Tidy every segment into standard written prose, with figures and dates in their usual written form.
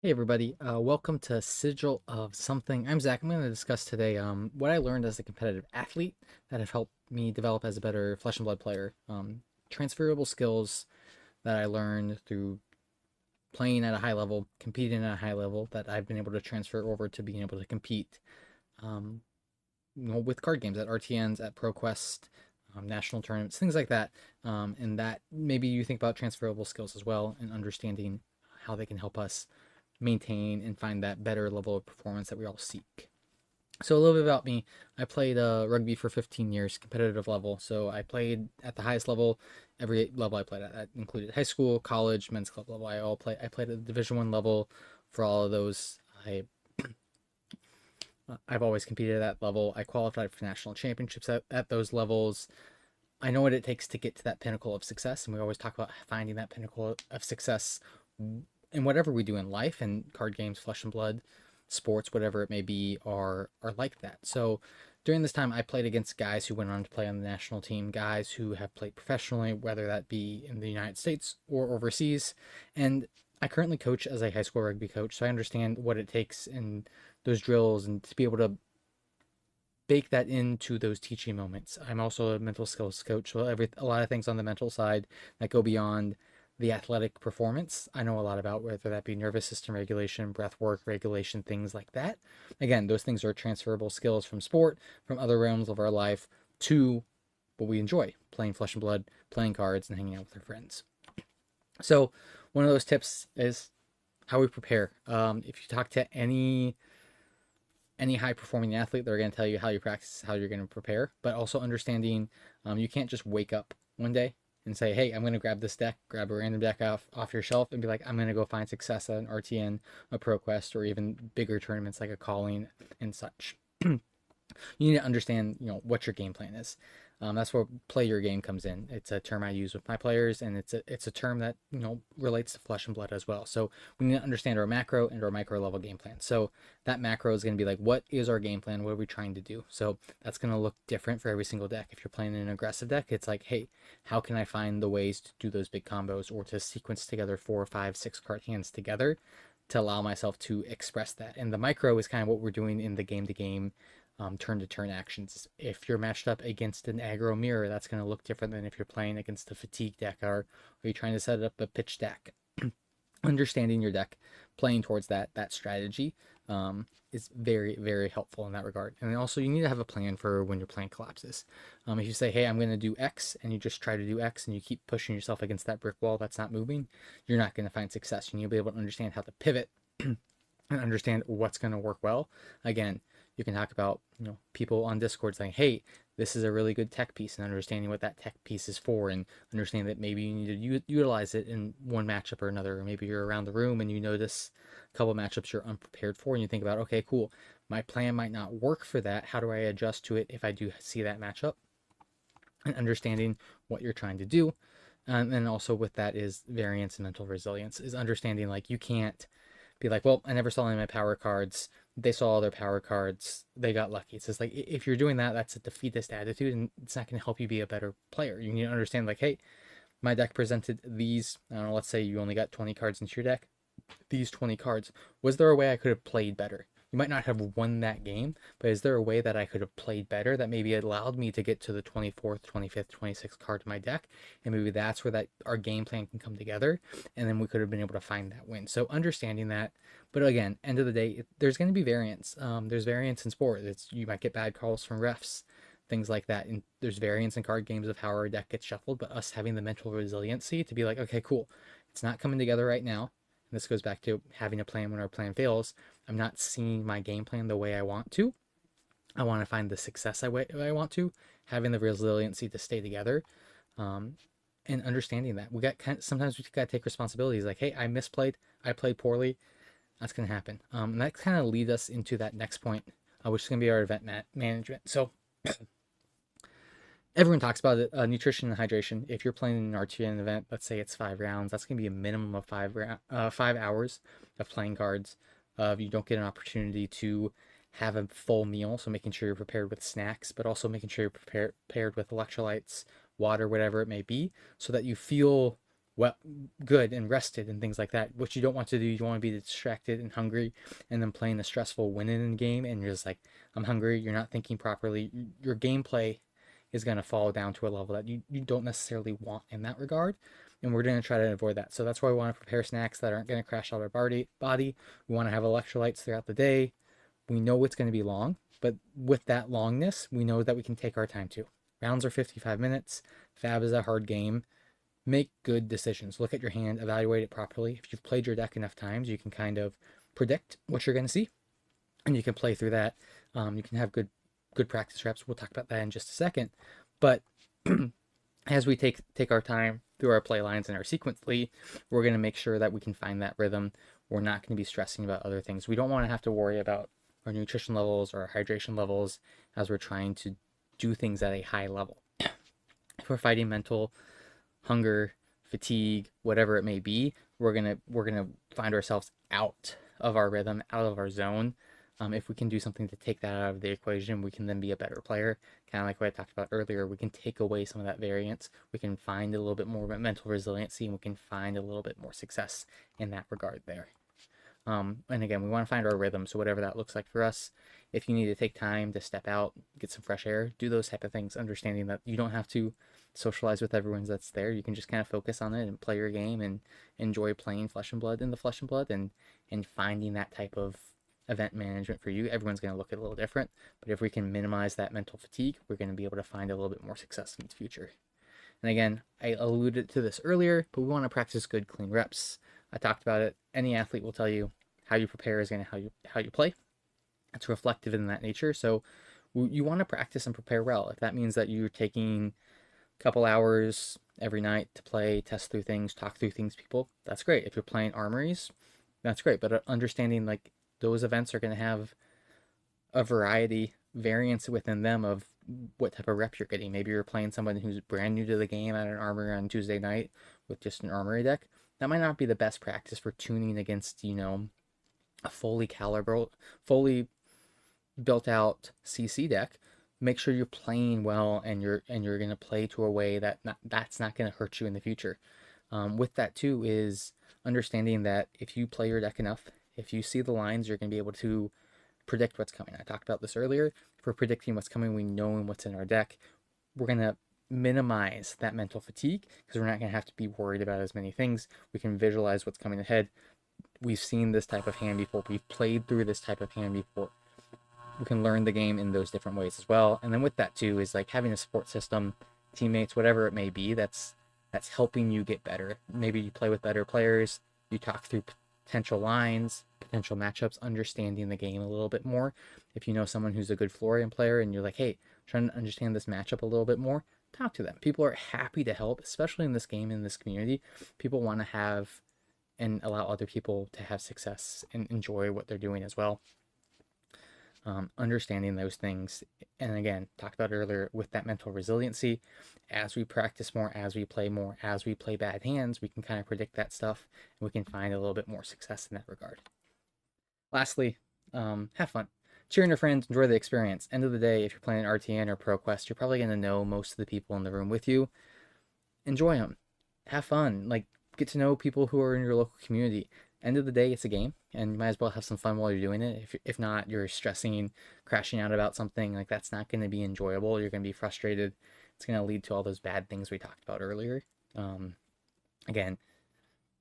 Hey everybody, welcome to Sigil of Something. I'm Zach. I'm going to discuss today what I learned as a competitive athlete that have helped me develop as a better flesh and blood player. Transferable skills that I learned through playing at a high level, competing at a high level, that I've been able to transfer over to being able to compete um, with card games at RTNs, at ProQuest, national tournaments, things like that. And that maybe you think about transferable skills as well and understanding how they can help us maintain and find that better level of performance that we all seek. So a little bit about me. I played rugby for 15 years, competitive level. So I played at the highest level, every level I played at. That included high school, college, men's club level. I played at the Division 1 level for all of those. I've always competed at that level. I qualified for national championships at those levels. I know what it takes to get to that pinnacle of success, and we always talk about finding that pinnacle of success in whatever we do in life, and card games, flesh and blood, sports, whatever it may be, are like that. So during this time, I played against guys who went on to play on the national team, guys who have played professionally, whether that be in the United States or overseas. And I currently coach as a high school rugby coach, so I understand what it takes in those drills and to be able to bake that into those teaching moments. I'm also a mental skills coach, so a lot of things on the mental side that go beyond the athletic performance. I know a lot about whether that be nervous system regulation, breath work regulation, things like that. Again, those things are transferable skills from sport, from other realms of our life to what we enjoy, playing flesh and blood, playing cards, and hanging out with our friends. So, one of those tips is how we prepare. If you talk to any high performing athlete, they're going to tell you how you practice, how you're going to prepare, but also understanding you can't just wake up one day and say, hey, I'm going to grab this deck, grab a random deck off your shelf and be like, I'm going to go find success at an RTN, a ProQuest, or even bigger tournaments like a calling and such. You need to understand, what your game plan is. That's where play your game comes in. It's a term I use with my players, and it's a term that relates to flesh and blood as well. So we need to understand our macro and our micro level game plan. So that macro is going to be like, what is our game plan? What are we trying to do? So that's going to look different for every single deck. If you're playing an aggressive deck, it's like, hey, how can I find the ways to do those big combos or to sequence together 4, 5, 6 card hands together to allow myself to express that? And the micro is kind of what we're doing in the game to game turn-to-turn actions. If you're matched up against an aggro mirror, that's going to look different than if you're playing against a fatigue deck, or are you trying to set up a pitch deck. Understanding your deck, playing towards that strategy is very, very helpful in that regard. And then also, you need to have a plan for when your plan collapses. If you say, hey, I'm going to do X, and you just try to do X, and you keep pushing yourself against that brick wall that's not moving, you're not going to find success. You need to be able to understand how to pivot and understand what's going to work well. Again, you can talk about people on Discord saying, "Hey, this is a really good tech piece," and understanding what that tech piece is for, and understand that maybe you need to utilize it in one matchup or another, or maybe you're around the room and you notice a couple matchups you're unprepared for, and you think about, okay, cool, my plan might not work for that. How do I adjust to it if I do see that matchup? And understanding what you're trying to do. And then also with that is variance and mental resilience, is understanding like you can't be like, well, I never saw any of my power cards. They saw all their power cards. They got lucky. It's just like if you're doing that, that's a defeatist attitude, and it's not going to help you be a better player. You need to understand, like, hey, my deck presented these. I don't know. Let's say you only got 20 cards into your deck. These 20 cards. Was there a way I could have played better? You might not have won that game, but is there a way that I could have played better that maybe allowed me to get to the 24th, 25th, 26th card of my deck? And maybe that's where that our game plan can come together, and then we could have been able to find that win. So understanding that, but again, end of the day, there's going to be variance. There's variance in sport. You might get bad calls from refs, things like that. And there's variance in card games of how our deck gets shuffled, but us having the mental resiliency to be like, okay, cool, it's not coming together right now. And this goes back to having a plan when our plan fails. I'm not seeing my game plan the way I want to. I want to find the success I want to, having the resiliency to stay together, um, and understanding that sometimes we got to take responsibilities. Like, hey, I misplayed, I played poorly. That's going to happen, and that kind of leads us into that next point, which is going to be our event management. So everyone talks about it, nutrition and hydration. If you're playing an RTN event, let's say it's 5 rounds, that's going to be a minimum of 5 hours of playing cards. You don't get an opportunity to have a full meal, so making sure you're prepared with snacks, but also making sure you're prepared with electrolytes, water, whatever it may be, so that you feel well, good and rested and things like that. What you don't want to do, you don't want to be distracted and hungry and then playing a stressful winning game and you're just like, I'm hungry, you're not thinking properly. Your gameplay is going to fall down to a level that you don't necessarily want in that regard. And we're going to try to avoid that. So that's why we want to prepare snacks that aren't going to crash out our body. We want to have electrolytes throughout the day. We know it's going to be long, but with that longness, we know that we can take our time too. Rounds are 55 minutes. Fab is a hard game. Make good decisions. Look at your hand, evaluate it properly. If you've played your deck enough times, you can kind of predict what you're going to see, and you can play through that. You can have good practice reps. We'll talk about that in just a second. But as we take our time through our play lines and our sequentially, we're going to make sure that we can find that rhythm. We're not going to be stressing about other things. We don't want to have to worry about our nutrition levels or our hydration levels as we're trying to do things at a high level. If we're fighting mental hunger, fatigue, whatever it may be, we're gonna find ourselves out of our rhythm, out of our zone. If we can do something to take that out of the equation, we can then be a better player. Kind of like what I talked about earlier, we can take away some of that variance. We can find a little bit more mental resiliency, and we can find a little bit more success in that regard there. And again, we want to find our rhythm. So whatever that looks like for us, if you need to take time to step out, get some fresh air, do those type of things, understanding that you don't have to socialize with everyone that's there. You can just kind of focus on it and play your game and enjoy playing Flesh and Blood in the Flesh and Blood and finding that type of event management for you. Everyone's going to look a little different, but if we can minimize that mental fatigue, we're going to be able to find a little bit more success in the future. And again, I alluded to this earlier, but we want to practice good, clean reps. I talked about it. Any athlete will tell you how you prepare is going to how you play. It's reflective in that nature. So you want to practice and prepare well. If that means that you're taking a couple hours every night to play, test through things, talk through things, people, that's great. If you're playing armories, that's great. But understanding like those events are going to have a variance within them of what type of rep you're getting. Maybe you're playing someone who's brand new to the game at an armory on Tuesday night with just an armory deck. That might not be the best practice for tuning against, a fully built out CC deck. Make sure you're playing well and you're going to play to a way that's not going to hurt you in the future. With that too is understanding that if you play your deck enough, if you see the lines, you're going to be able to predict what's coming. I talked about this earlier. If we're predicting what's coming, we know what's in our deck. We're going to minimize that mental fatigue because we're not going to have to be worried about as many things. We can visualize what's coming ahead. We've seen this type of hand before. We've played through this type of hand before. We can learn the game in those different ways as well. And then with that too is like having a support system, teammates, whatever it may be, that's helping you get better. Maybe you play with better players, you talk through potential lines, potential matchups, understanding the game a little bit more. If you know someone who's a good Florian player and you're like, hey, trying to understand this matchup a little bit more, talk to them. People are happy to help, especially in this game, in this community. People want to have and allow other people to have success and enjoy what they're doing as well. Understanding those things, and again, talked about earlier with that mental resiliency, as we practice more, as we play more, as we play bad hands, we can kind of predict that stuff and we can find a little bit more success in that regard. Lastly, have fun. Cheer on your friends, enjoy the experience. End of the day, if you're playing RTN or ProQuest, you're probably going to know most of the people in the room with you. Enjoy them. Have fun. Like, get to know people who are in your local community. End of the day, it's a game, and you might as well have some fun while you're doing it. If not, you're stressing, crashing out about something, like that's not going to be enjoyable. You're going to be frustrated. It's going to lead to all those bad things we talked about earlier. Again,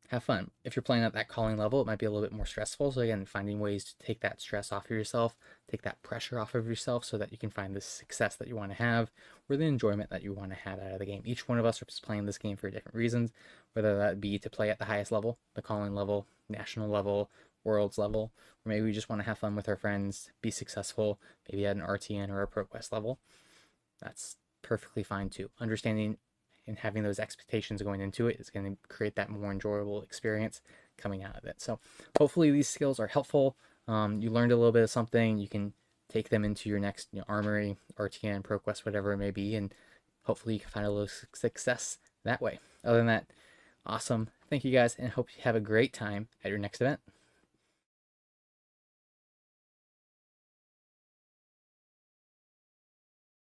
have fun. If you're playing at that calling level, it might be a little bit more stressful. So again, finding ways to take that stress off of yourself, take that pressure off of yourself so that you can find the success that you want to have or the enjoyment that you want to have out of the game. Each one of us is playing this game for different reasons, whether that be to play at the highest level, the calling level, national level, worlds level, or maybe we just want to have fun with our friends, be successful, maybe at an RTN or a ProQuest level. That's perfectly fine too. Understanding and having those expectations going into it is going to create that more enjoyable experience coming out of it. So hopefully these skills are helpful. You learned a little bit of something. You can take them into your next armory, RTN, ProQuest, whatever it may be, and hopefully you can find a little success that way. Other than that, awesome. Thank you guys, and hope you have a great time at your next event.